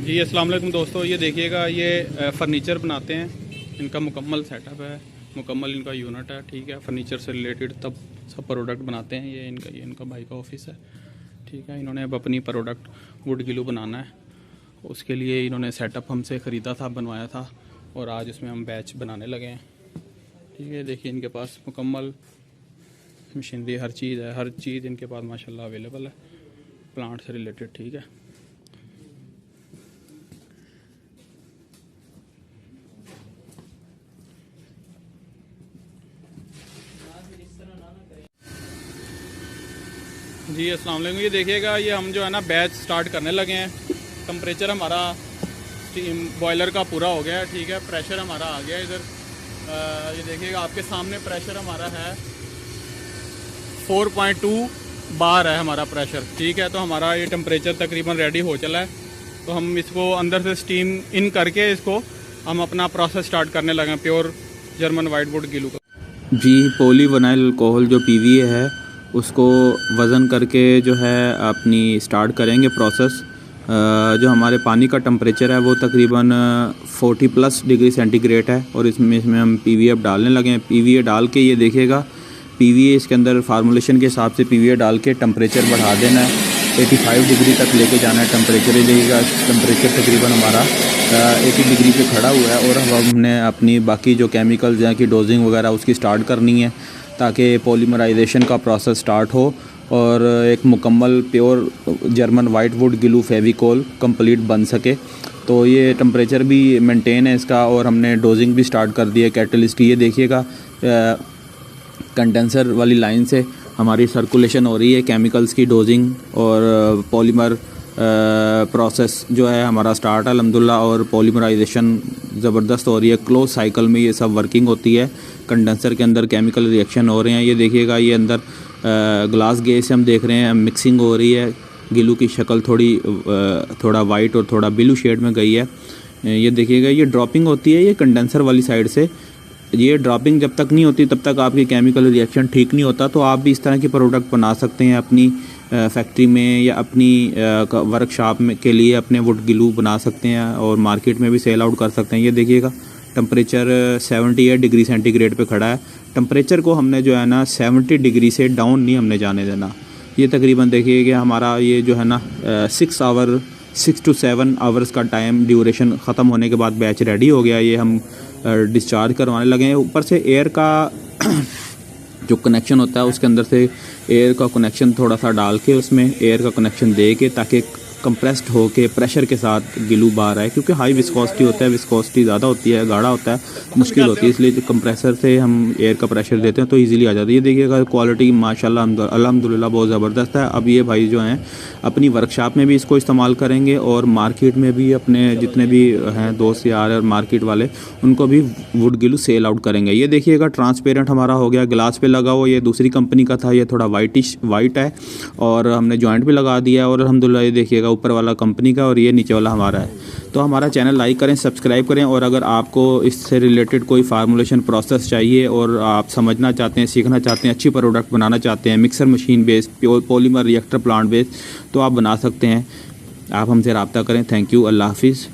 जी अस्सलाम वालेकुम दोस्तों, ये देखिएगा, ये फ़र्नीचर बनाते हैं। इनका मुकम्मल सेटअप है, मुकम्मल इनका यूनिट है। ठीक है, फ़र्नीचर से रिलेटेड तब सब प्रोडक्ट बनाते हैं। ये इनका भाई का ऑफिस है। ठीक है, इन्होंने अब अपनी प्रोडक्ट वुड ग्लू बनाना है। उसके लिए इन्होंने सेटअप हमसे ख़रीदा था, बनवाया था, और आज इसमें हम बैच बनाने लगे हैं। ठीक है, देखिए इनके पास मुकम्मल मशीनरी, हर चीज़ है, हर चीज़ इनके पास माशाल्लाह अवेलेबल है प्लांट से रिलेटेड। ठीक है, जी अस्सलाम वालेकुम। ये देखिएगा, ये हम जो है ना बैच स्टार्ट करने लगे हैं। टेम्परेचर हमारा स्टीम बॉयलर का पूरा हो गया है। ठीक है, प्रेशर हमारा आ गया है इधर। ये देखिएगा, आपके सामने प्रेशर हमारा है 4.2 बार है हमारा प्रेशर। ठीक है, तो हमारा ये टेम्परेचर तकरीबन रेडी हो चला है। तो हम इसको अंदर से स्टीम इन करके इसको हम अपना प्रोसेस स्टार्ट करने लगे हैं, pure German white would glue का। जी, पॉलीविनाइल अल्कोहल जो पीवीए है उसको वज़न करके जो है अपनी स्टार्ट करेंगे प्रोसेस। जो हमारे पानी का टेम्परेचर है वो तकरीबन 40+ डिग्री सेंटीग्रेड है, और इसमें हम पीवीए अब डालने लगे हैं। पीवीए डाल के ये देखिएगा, पीवीए इसके अंदर फार्मूलेशन के हिसाब से पीवीए डाल के टेम्परेचर बढ़ा देना है, 85 डिग्री तक लेके जाना है टेम्परेचर। ये देखिएगा, टेम्परेचर तकरीबन हमारा 80 डिग्री पे खड़ा हुआ है, और अब हमने अपनी बाकी जो केमिकल्स हैं कि डोजिंग वगैरह उसकी स्टार्ट करनी है, ताकि पॉलीमराइजेशन का प्रोसेस स्टार्ट हो और एक मुकम्मल pure German white would glue Fevicol complete बन सके। तो ये टेम्परेचर भी मेंटेन है इसका, और हमने डोजिंग भी स्टार्ट कर दी है कैटलिस्ट की। ये देखिएगा, कंडेंसर वाली लाइन से हमारी सर्कुलेशन हो रही है केमिकल्स की डोजिंग, और पॉलीमर प्रोसेस जो है हमारा स्टार्ट है अल्हम्दुलिल्लाह, और पॉलीमराइजेशन ज़बरदस्त हो रही है। क्लोज साइकिल में ये सब वर्किंग होती है। कंडेंसर के अंदर केमिकल रिएक्शन हो रहे हैं। ये देखिएगा, ये अंदर ग्लास गेज से हम देख रहे हैं मिक्सिंग हो रही है। गिलू की शक्ल थोड़ा वाइट और थोड़ा ब्लू शेड में गई है। ये देखिएगा, ये ड्रॉपिंग होती है ये कंडेंसर वाली साइड से। ये ड्रॉपिंग जब तक नहीं होती तब तक आपकी केमिकल रिएक्शन ठीक नहीं होता। तो आप भी इस तरह की प्रोडक्ट बना सकते हैं अपनी फैक्ट्री में या अपनी वर्कशॉप में के लिए अपने वुड ग्लू बना सकते हैं, और मार्केट में भी सेल आउट कर सकते हैं। ये देखिएगा, टेम्परेचर 78 डिग्री सेंटीग्रेड पे खड़ा है। टेम्परेचर को हमने जो है ना 70 डिग्री से डाउन नहीं हमने जाने देना। ये तकरीबन देखिए कि हमारा ये जो है ना 6 to 7 आवर्स का टाइम ड्यूरेशन ख़त्म होने के बाद बैच रेडी हो गया। ये हम डिस्चार्ज करवाने लगे हैं। ऊपर से एयर का जो कनेक्शन होता है उसके अंदर से एयर का कनेक्शन थोड़ा सा डाल के उसमें एयर का कनेक्शन दे के, ताकि कंप्रेस्ड हो के प्रेशर के साथ ग्लू बाहर आए, क्योंकि हाई विस्कोसिटी होता है, विस्कोसिटी ज़्यादा होती है, गाढ़ा होता है, मुश्किल होती है, इसलिए कंप्रेसर से हम एयर का प्रेशर देते हैं तो इजीली आ जाता है। ये देखिएगा, क्वालिटी माशाल्लाह अल्हम्दुलिल्लाह बहुत ज़बरदस्त है। अब ये भाई जो हैं अपनी वर्कशॉप में भी इसको इस्तेमाल करेंगे, और मार्केट में भी अपने जितने भी हैं दोस्त यार और मार्केट वाले, उनको भी वुड ग्लू सेल आउट करेंगे। ये देखिएगा, ट्रांसपेरेंट हमारा हो गया, ग्लास पे लगा हुआ। ये दूसरी कंपनी का था, ये थोड़ा वाइट है, और हमने जॉइंट भी लगा दिया, और अल्हम्दुलिल्लाह ये देखिएगा ऊपर वाला कंपनी का और ये नीचे वाला हमारा है। तो हमारा चैनल लाइक करें, सब्सक्राइब करें, और अगर आपको इससे रिलेटेड कोई फार्मूलेशन प्रोसेस चाहिए और आप समझना चाहते हैं, सीखना चाहते हैं, अच्छी प्रोडक्ट बनाना चाहते हैं mixer machine based, pure polymer reactor plant based, तो आप बना सकते हैं। आप हमसे रब्ता करें। थैंक यू, अल्लाह हाफिज़।